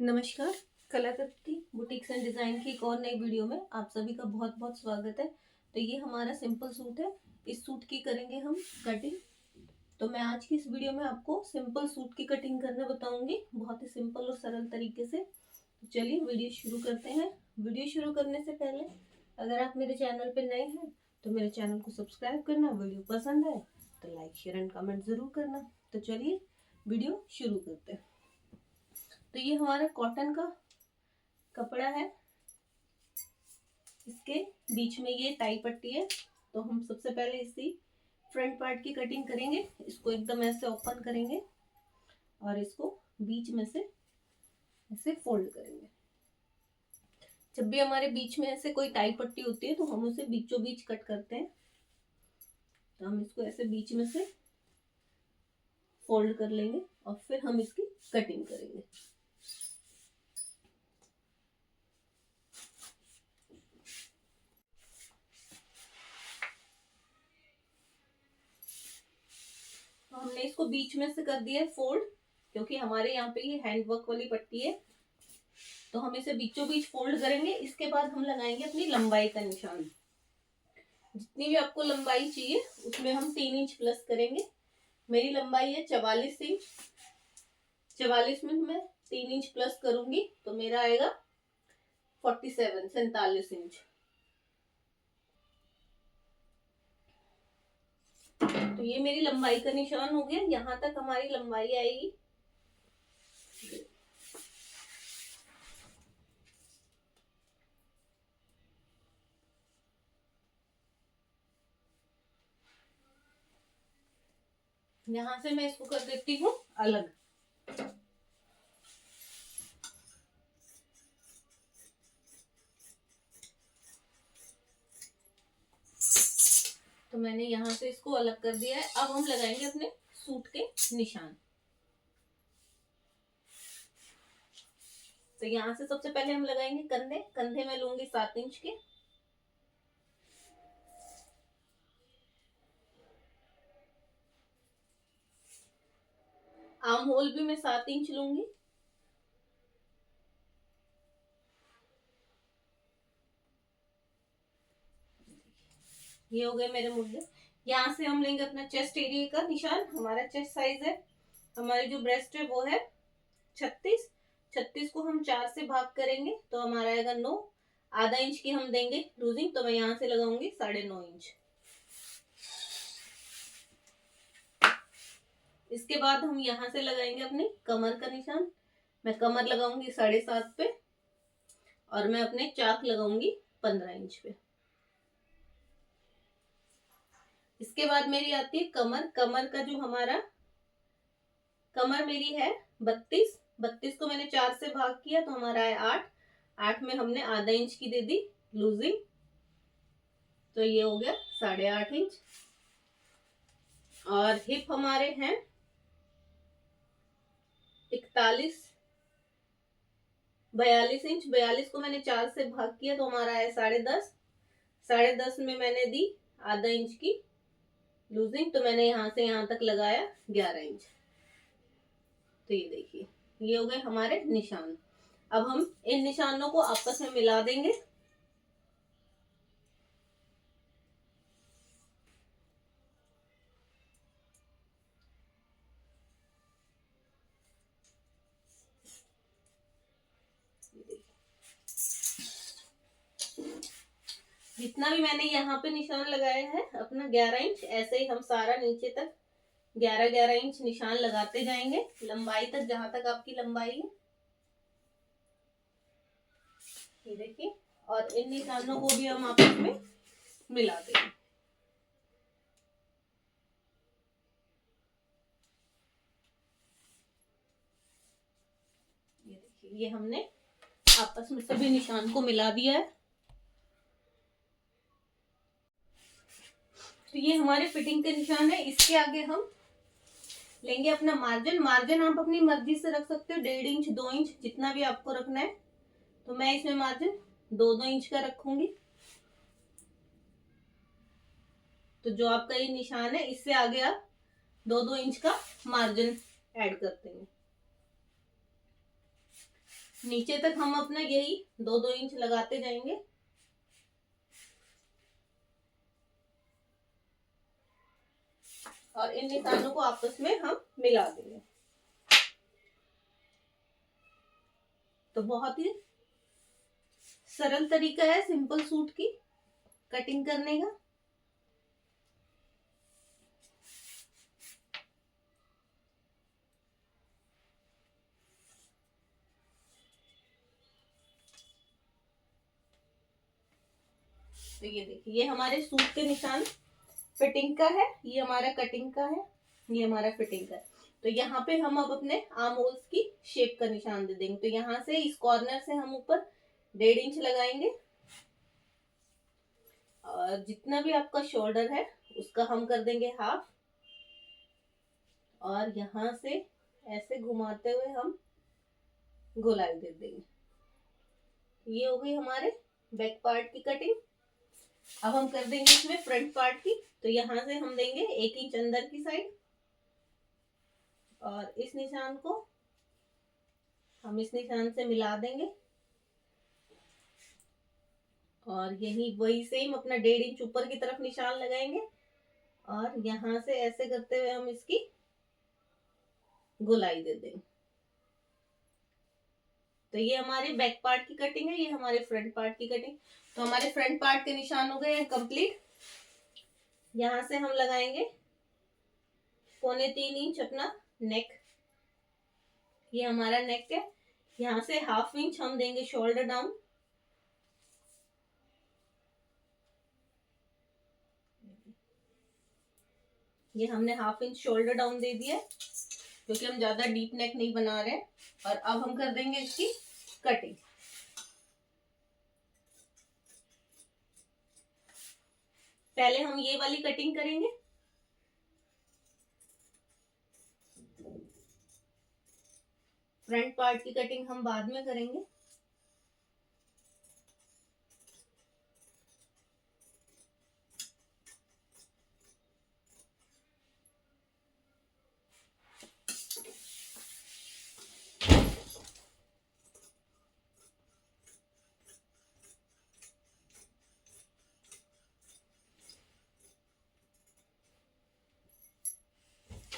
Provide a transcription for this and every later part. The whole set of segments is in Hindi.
नमस्कार। कलाकृति बुटीक्स एंड डिज़ाइन की एक और नई वीडियो में आप सभी का बहुत बहुत स्वागत है। तो ये हमारा सिंपल सूट है। इस सूट की करेंगे हम कटिंग। तो मैं आज की इस वीडियो में आपको सिंपल सूट की कटिंग करना बताऊंगी, बहुत ही सिंपल और सरल तरीके से। तो चलिए वीडियो शुरू करते हैं। वीडियो शुरू करने से पहले अगर आप मेरे चैनल पर नए हैं तो मेरे चैनल को सब्सक्राइब करना, वीडियो पसंद है तो लाइक शेयर एंड कमेंट ज़रूर करना। तो चलिए वीडियो शुरू करते हैं। तो ये हमारा कॉटन का कपड़ा है, इसके बीच में ये टाई पट्टी है। तो हम सबसे पहले इसी फ्रंट पार्ट की कटिंग करेंगे। इसको एकदम ऐसे ओपन करेंगे और इसको बीच में से ऐसे फोल्ड करेंगे। जब भी हमारे बीच में ऐसे कोई टाई पट्टी होती है तो हम उसे बीचों बीच कट करते हैं। तो हम इसको ऐसे बीच में से फोल्ड कर लेंगे और फिर हम इसकी कटिंग करेंगे। तो हमने इसको बीच में से कर दिया है फोल्ड, क्योंकि हमारे यहाँ पे ये हैंड वर्क वाली पट्टी है। तो हम इसे बीचों बीच फोल्ड करेंगे। इसके बाद हम लगाएंगे अपनी लंबाई का निशान। जितनी भी आपको लंबाई चाहिए उसमें हम 3 इंच प्लस करेंगे। मेरी लंबाई है 44 इंच। 44 में मैं 3 इंच प्लस करूंगी तो मेरा आएगा 47 इंच। तो ये मेरी लंबाई का निशान हो गया। यहाँ तक हमारी लंबाई आएगी। यहाँ से मैं इसको कर देती हूँ अलग। तो मैंने यहाँ से इसको अलग कर दिया है। अब हम लगाएंगे अपने सूट के निशान। तो यहाँ से सबसे पहले हम लगाएंगे कंधे। कंधे में लूंगी 7 इंच के। आर्म होल भी मैं 7 इंच लूंगी। ये हो गए मेरे मुद्दे। यहाँ से हम लेंगे अपना चेस्ट एरिया का निशान। हमारा चेस्ट साइज है, हमारी जो ब्रेस्ट है वो है 36। 36 को हम 4 से भाग करेंगे तो हमारा आएगा 9। आधा इंच की हम देंगे लूजिंग, तो मैं यहाँ से लगाऊंगी 9.5 इंच। इसके बाद हम यहाँ से लगाएंगे अपनी कमर का निशान। मैं कमर लगाऊंगी 7.5 पे और मैं अपने चाक लगाऊंगी 15 इंच पे। इसके बाद मेरी आती है कमर। कमर का जो हमारा कमर मेरी है 32। 32 को मैंने 4 से भाग किया तो हमारा है 8। 8 में हमने आधा इंच की दे दी लूजिंग, तो ये हो गया 8.5 इंच। और हिप हमारे हैं 41 42 इंच। 42 को मैंने 4 से भाग किया तो हमारा है 10.5। 10.5 में मैंने दी आधा इंच की लूजिंग, तो मैंने यहाँ से यहाँ तक लगाया 11 इंच। तो ये देखिए, ये हो गए हमारे निशान। अब हम इन निशानों को आपस में मिला देंगे। जितना भी मैंने यहाँ पे निशान लगाया है अपना 11 इंच, ऐसे ही हम सारा नीचे तक 11-11 इंच निशान लगाते जाएंगे लंबाई तक, जहां तक आपकी लंबाई है। ये देखिए, और इन निशानों को भी हम आपस में मिला देंगे। ये देखिए, ये हमने आपस में सभी निशान को मिला दिया है। तो ये हमारे फिटिंग के निशान है। इसके आगे हम लेंगे अपना मार्जिन। मार्जिन आप अपनी मर्जी से रख सकते हो, 1.5 इंच 2 इंच जितना भी आपको रखना है। तो मैं इसमें मार्जिन 2-2 इंच का रखूंगी। तो जो आपका ये निशान है इससे आगे आप 2-2 इंच का मार्जिन ऐड करते हैं। नीचे तक हम अपना यही 2-2 इंच लगाते जाएंगे। और इन निशानों को आपस में हम मिला देंगे। तो बहुत ही सरल तरीका है सिंपल सूट की कटिंग करने का। तो ये देखिए, ये हमारे सूट के निशान फिटिंग का है, ये हमारा कटिंग का है, ये हमारा फिटिंग का है। तो यहाँ पे हम अब अपने आर्म होल्स की शेप का निशान दे देंगे। तो यहाँ से इस कॉर्नर से हम ऊपर 1.5 इंच लगाएंगे और जितना भी आपका शोल्डर है उसका हम कर देंगे हाफ। और यहाँ से ऐसे घुमाते हुए हम गोलाई दे देंगे। ये हो गई हमारे बैक पार्ट की कटिंग। अब हम कर देंगे इसमें फ्रंट पार्ट की। तो यहाँ से हम देंगे 1 इंच अंदर की साइड और इस निशान को हम इस निशान से मिला देंगे और यही वही सेम अपना 1.5 इंच ऊपर की तरफ निशान लगाएंगे और यहाँ से ऐसे करते हुए हम इसकी गोलाई दे देंगे। तो ये हमारे बैक पार्ट की कटिंग है, ये हमारे फ्रंट पार्ट की कटिंग। तो हमारे फ्रंट पार्ट के निशान हो गए हैं कंप्लीट। यहाँ से हम लगाएंगे 3.25 इंच अपना नेक, ये हमारा नेक है। यहाँ से 1/2 इंच हम देंगे शोल्डर डाउन। ये हमने 1/2 इंच शोल्डर डाउन दे दिया क्योंकि हम ज्यादा डीप नेक नहीं बना रहे हैं। और अब हम कर देंगे इसकी कटिंग। पहले हम ये वाली कटिंग करेंगे। फ्रंट पार्ट की कटिंग हम बाद में करेंगे।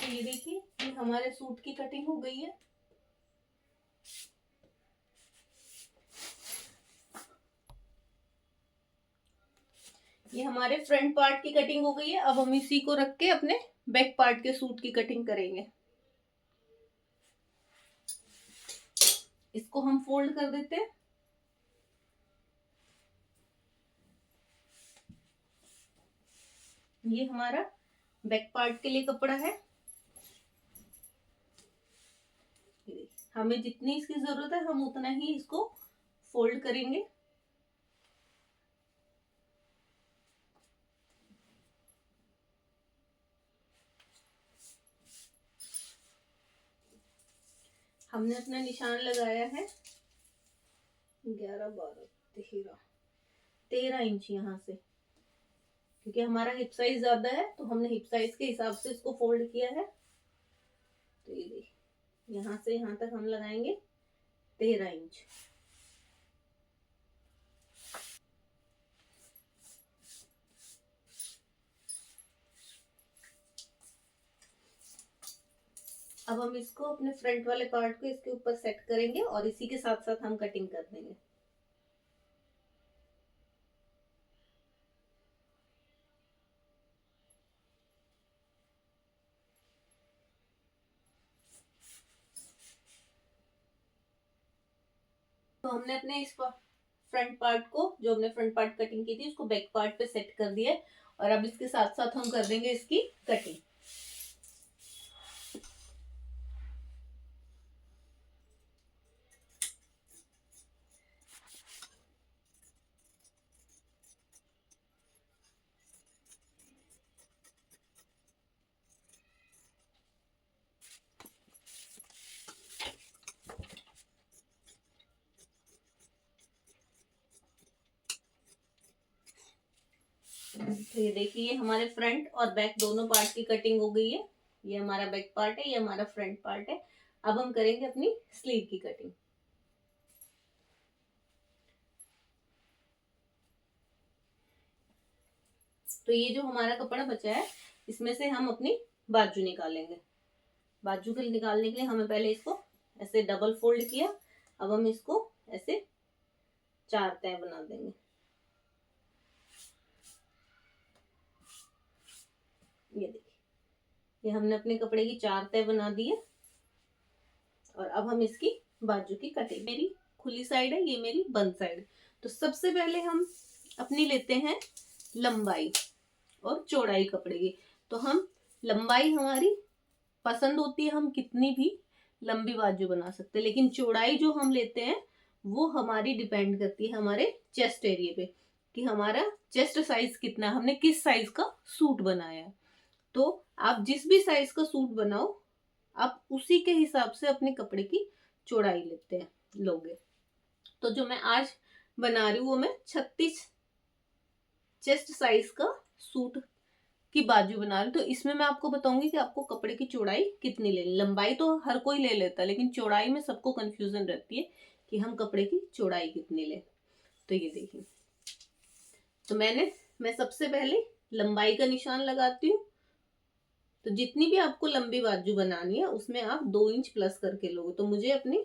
ये देखिए, ये हमारे सूट की कटिंग हो गई है। ये हमारे फ्रंट पार्ट की कटिंग हो गई है। अब हम इसी को रख के अपने बैक पार्ट के सूट की कटिंग करेंगे। इसको हम फोल्ड कर देते हैं। ये हमारा बैक पार्ट के लिए कपड़ा है। हमें जितनी इसकी जरूरत है हम उतना ही इसको फोल्ड करेंगे। हमने अपना निशान लगाया है 11, 12, 13 इंच यहाँ से, क्योंकि हमारा हिप साइज ज्यादा है तो हमने हिप साइज के हिसाब से इसको फोल्ड किया है। तो ये देखिए, यहाँ से यहाँ तक हम लगाएंगे 13 इंच। अब हम इसको अपने फ्रंट वाले पार्ट को इसके ऊपर सेट करेंगे और इसी के साथ साथ हम कटिंग कर देंगे। तो हमने अपने इस फ्रंट पार्ट को, जो हमने फ्रंट पार्ट कटिंग की थी, उसको बैक पार्ट पे सेट कर दिया है और अब इसके साथ साथ हम कर देंगे इसकी कटिंग। तो ये देखिए, ये हमारे फ्रंट और बैक दोनों पार्ट की कटिंग हो गई है। ये हमारा बैक पार्ट है, ये हमारा फ्रंट पार्ट है। अब हम करेंगे अपनी स्लीव की कटिंग। ये जो हमारा कपड़ा बचा है इसमें से हम अपनी बाजू निकालेंगे। बाजू के निकालने के लिए हमें पहले इसको ऐसे डबल फोल्ड किया, अब हम इसको ऐसे 4 तह बना देंगे। ये देखिए, ये हमने अपने कपड़े की 4 तह बना दी है। और अब हम इसकी बाजू की कटिंग, मेरी खुली साइड है, ये मेरी बंद साइड। तो सबसे पहले हम अपनी लेते हैं लंबाई और चौड़ाई कपड़े की। तो हम लंबाई हमारी पसंद होती है, हम कितनी भी लंबी बाजू बना सकते हैं, लेकिन चौड़ाई जो हम लेते हैं वो हमारी डिपेंड करती है हमारे चेस्ट एरिया पे कि हमारा चेस्ट साइज कितना, हमने किस साइज का सूट बनाया है। तो आप जिस भी साइज का सूट बनाओ आप उसी के हिसाब से अपने कपड़े की चौड़ाई लेते हैं लोगे। तो जो मैं आज बना रही हूँ वो मैं 36 चेस्ट साइज का सूट की बाजू बना रही हूँ। तो इसमें मैं आपको बताऊंगी कि आपको कपड़े की चौड़ाई कितनी लेनी। लंबाई तो हर कोई ले लेता है, लेकिन चौड़ाई में सबको कंफ्यूजन रहती है कि हम कपड़े की चौड़ाई कितनी ले। तो ये देखिए, तो मैं सबसे पहले लंबाई का निशान लगाती हूँ। तो जितनी भी आपको लंबी बाजू बनानी है उसमें आप 2 इंच प्लस करके लोगे। तो मुझे अपनी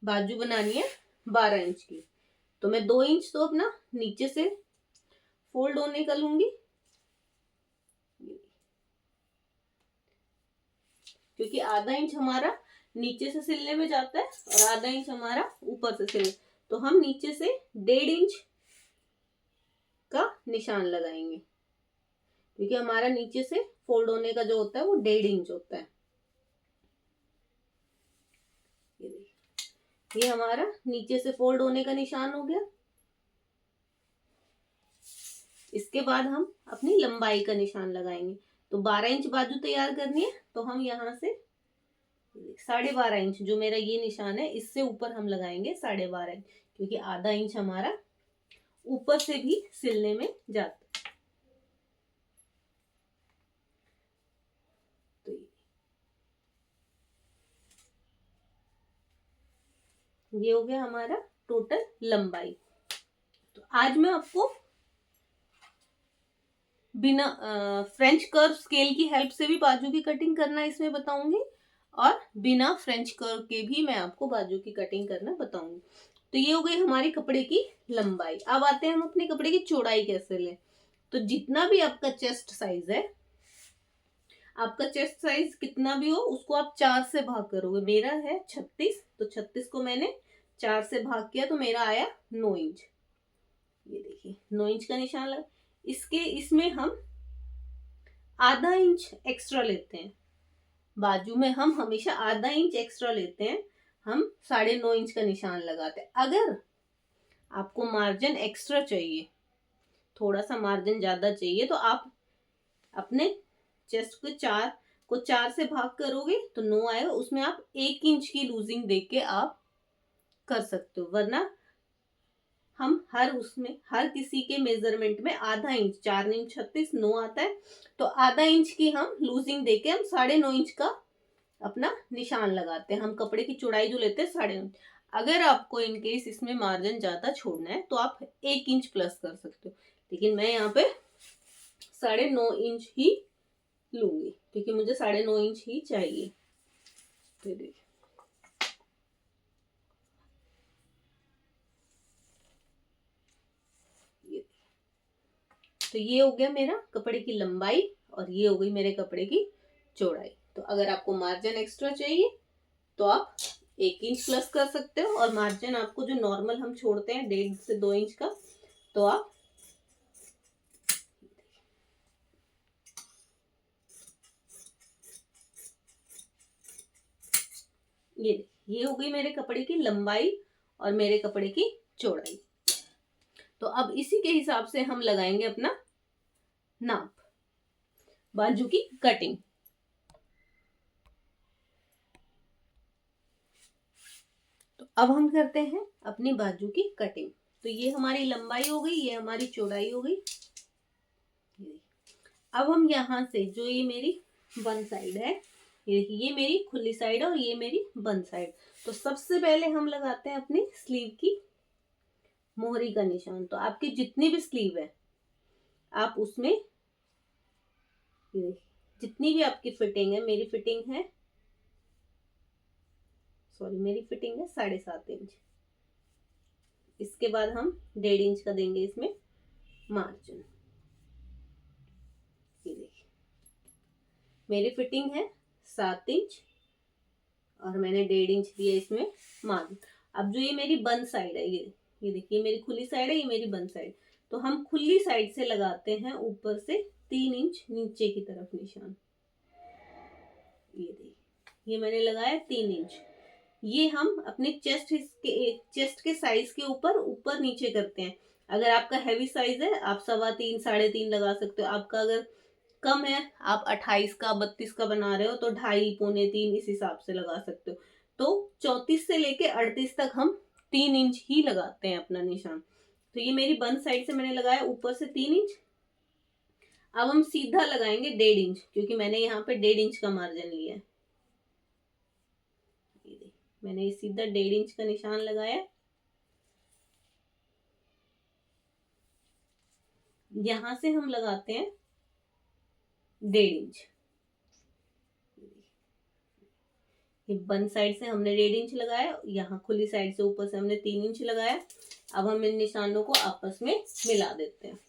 बाजू बनानी है 12 इंच की, तो मैं 2 इंच तो अपना नीचे से फोल्ड होने का लूंगी, क्योंकि आधा इंच हमारा नीचे से सिलने में जाता है और आधा इंच हमारा ऊपर से सिलने। तो हम नीचे से 1.5 इंच का निशान लगाएंगे, क्योंकि हमारा नीचे से फोल्ड होने का जो होता है वो 1.5 इंच होता है। ये हमारा नीचे से फोल्ड होने का निशान हो गया। इसके बाद हम अपनी लंबाई का निशान लगाएंगे। तो 12 इंच बाजू तैयार करनी है, तो हम यहाँ से 12.5 इंच जो मेरा ये निशान है इससे ऊपर हम लगाएंगे 12.5 इंच, क्योंकि आधा इंच हमारा ऊपर से भी सिलने में जाता है। तो ये हो गया हमारा टोटल लंबाई। तो आज मैं आपको बिना फ्रेंच कर्व स्केल की हेल्प से भी बाजू की कटिंग करना इसमें बताऊंगी, और बिना फ्रेंच कर्व के भी मैं आपको बाजू की कटिंग करना बताऊंगी। तो ये हो गई हमारी कपड़े की लंबाई। अब आते हैं हम अपने कपड़े की चौड़ाई कैसे लें। तो जितना भी आपका चेस्ट साइज है, आपका चेस्ट साइज कितना भी हो उसको आप 4 से भाग करोगे। मेरा है 36, तो 36 को मैंने 4 से भाग किया तो मेरा आया 9 इंच। ये देखिए 9 इंच का निशान लगा। इसमें हम आधा इंच एक्स्ट्रा लेते हैं। बाजू में हम हमेशा आधा इंच एक्स्ट्रा लेते हैं, हम 9.5 इंच का निशान लगाते हैं। अगर आपको मार्जिन एक्स्ट्रा चाहिए, थोड़ा सा मार्जिन ज्यादा चाहिए, तो आप अपने चेस्ट को 4 से भाग करोगे तो 9 आएगा, उसमें आप 1 इंच की लूजिंग देके आप कर सकते हो। वरना हम हर किसी के मेजरमेंट में आधा इंच, 4 इंच 36, 9 आता है, तो आधा इंच की हम लूजिंग देके हम 9.5 इंच का अपना निशान लगाते हैं। हम कपड़े की चौड़ाई जो लेते हैं 9.5 इंच। अगर आपको इनकेस इसमें मार्जिन ज्यादा छोड़ना है तो आप 1 इंच प्लस कर सकते हो, लेकिन मैं यहाँ पे 9.5 इंच ही लूंगी, क्योंकि मुझे 9.5 इंच ही चाहिए। तो ये हो गया मेरा कपड़े की लंबाई और ये हो गई मेरे कपड़े की चौड़ाई। तो अगर आपको मार्जिन एक्स्ट्रा चाहिए तो आप 1 इंच प्लस कर सकते हो, और मार्जिन आपको जो नॉर्मल हम छोड़ते हैं 1.5 से 2 इंच का, तो आप ये हो गई मेरे कपड़े की लंबाई और मेरे कपड़े की चौड़ाई। तो अब इसी के हिसाब से हम लगाएंगे अपना नाप, बाजू की कटिंग। तो अब हम करते हैं अपनी बाजू की कटिंग। तो ये हमारी लंबाई हो गई, ये हमारी चौड़ाई हो गई। अब हम यहाँ से जो ये मेरी वन साइड है, ये देखिए ये मेरी खुली साइड है और ये मेरी बंद साइड। तो सबसे पहले हम लगाते हैं अपनी स्लीव की मोहरी का निशान। तो आपकी जितनी भी स्लीव है, आप उसमें जितनी भी आपकी फिटिंग है, मेरी फिटिंग है 7.5 इंच। इसके बाद हम 1.5 इंच का देंगे इसमें मार्जिन। ये देखिए मेरी फिटिंग है 7 इंच और मैंने 1.5 इंच दिया इसमें मार्जिन। अब जो ये मेरी बंद साइड है, ये देखिए मेरी खुली साइड है, ये मेरी बंद साइड, तो हम खुली साइड से लगाते हैं ऊपर से 3 इंच नीचे की तरफ निशान। ये देखिए ये मैंने लगाया 3 इंच। ये हम अपने चेस्ट के साइज के ऊपर नीचे करते हैं। अगर आपका हैवी साइज है आप 3.25 3.5 लगा सकते हो। आपका अगर कम है, आप 28 का 32 का बना रहे हो तो 2.5 पौने 3 इस हिसाब से लगा सकते हो। तो 34 से लेके 38 तक हम 3 इंच ही लगाते हैं अपना निशान। तो ये मेरी बंद साइड से मैंने लगाया ऊपर से 3 इंच। अब हम सीधा लगाएंगे 1.5 इंच, क्योंकि मैंने यहाँ पे 1.5 इंच का मार्जिन लिया है। मैंने सीधा 1.5 इंच का निशान लगाया। यहां से हम लगाते हैं 1.5 इंच। ये बंद साइड से हमने 1.5 इंच लगाया, यहाँ खुली साइड से ऊपर से हमने 3 इंच लगाया। अब हम इन निशानों को आपस में मिला देते हैं।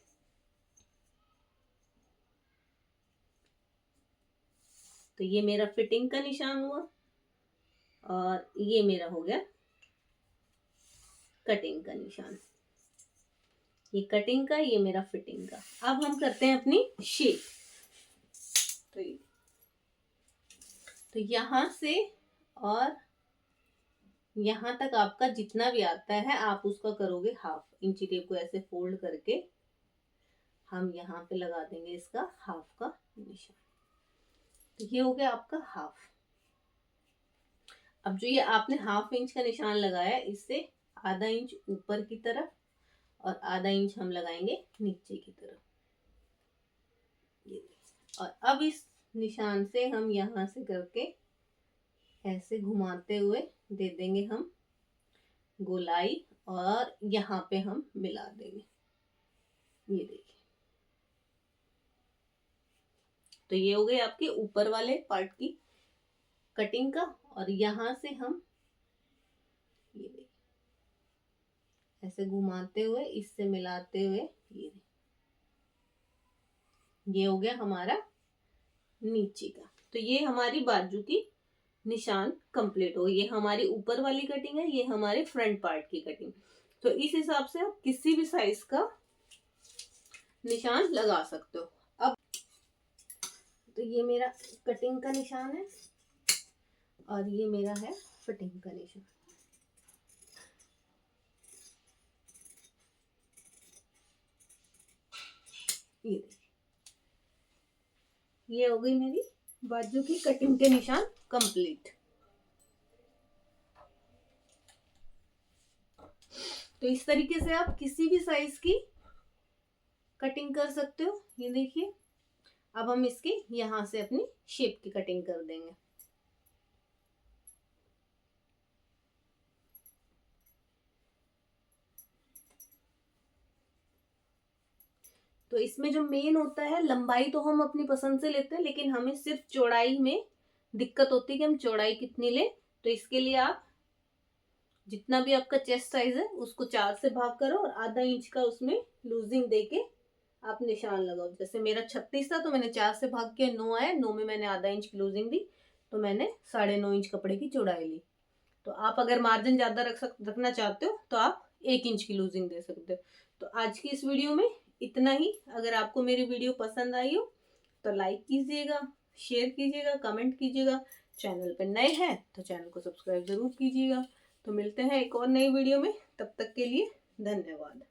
तो ये मेरा फिटिंग का निशान हुआ और ये मेरा हो गया कटिंग का निशान। ये कटिंग का, ये मेरा फिटिंग का। अब हम करते हैं अपनी शेप। तो यहां से और यहां तक आपका जितना भी आता है आप उसका करोगे हाफ। इंची टेप को ऐसे फोल्ड करके हम यहाँ पे लगा देंगे इसका हाफ का निशान। तो ये हो गया आपका हाफ। अब जो ये आपने हाफ इंच का निशान लगाया, इससे आधा इंच ऊपर की तरफ और आधा इंच हम लगाएंगे नीचे की तरफ। और अब इस निशान से हम यहां से करके ऐसे घुमाते हुए दे देंगे हम गोलाई और यहाँ पे हम मिला देंगे। ये देखिए, तो ये हो गई आपके ऊपर वाले पार्ट की कटिंग का। और यहां से हम ये देखिए ऐसे घुमाते हुए इससे मिलाते हुए ये हो गया हमारा नीचे का। तो ये हमारी बाजू की निशान कंप्लीट हो। ये हमारी ऊपर वाली कटिंग है, ये हमारे फ्रंट पार्ट की कटिंग। तो इस हिसाब से आप किसी भी साइज का निशान लगा सकते हो। अब तो ये मेरा कटिंग का निशान है और ये मेरा है फिटिंग का निशान। ये हो गई मेरी बाजू की कटिंग के निशान कंप्लीट। तो इस तरीके से आप किसी भी साइज की कटिंग कर सकते हो। ये देखिए अब हम इसकी यहां से अपनी शेप की कटिंग कर देंगे। तो इसमें जो मेन होता है, लंबाई तो हम अपनी पसंद से लेते हैं, लेकिन हमें सिर्फ चौड़ाई में दिक्कत होती है कि हम चौड़ाई कितनी लें। तो इसके लिए आप जितना भी आपका चेस्ट साइज है उसको 4 से भाग करो और आधा इंच का उसमें लूजिंग देके आप निशान लगाओ। जैसे मेरा 36 था तो मैंने 4 से भाग के 9 आया, 9 में मैंने आधा इंच की लूजिंग दी, तो मैंने 9.5 इंच कपड़े की चौड़ाई ली। तो आप अगर मार्जिन ज्यादा रखना चाहते हो तो आप 1 इंच की लूजिंग दे सकते हो। तो आज की इस वीडियो में इतना ही। अगर आपको मेरी वीडियो पसंद आई हो तो लाइक कीजिएगा, शेयर कीजिएगा, कमेंट कीजिएगा। चैनल पर नए हैं तो चैनल को सब्सक्राइब जरूर कीजिएगा। तो मिलते हैं एक और नई वीडियो में, तब तक के लिए धन्यवाद।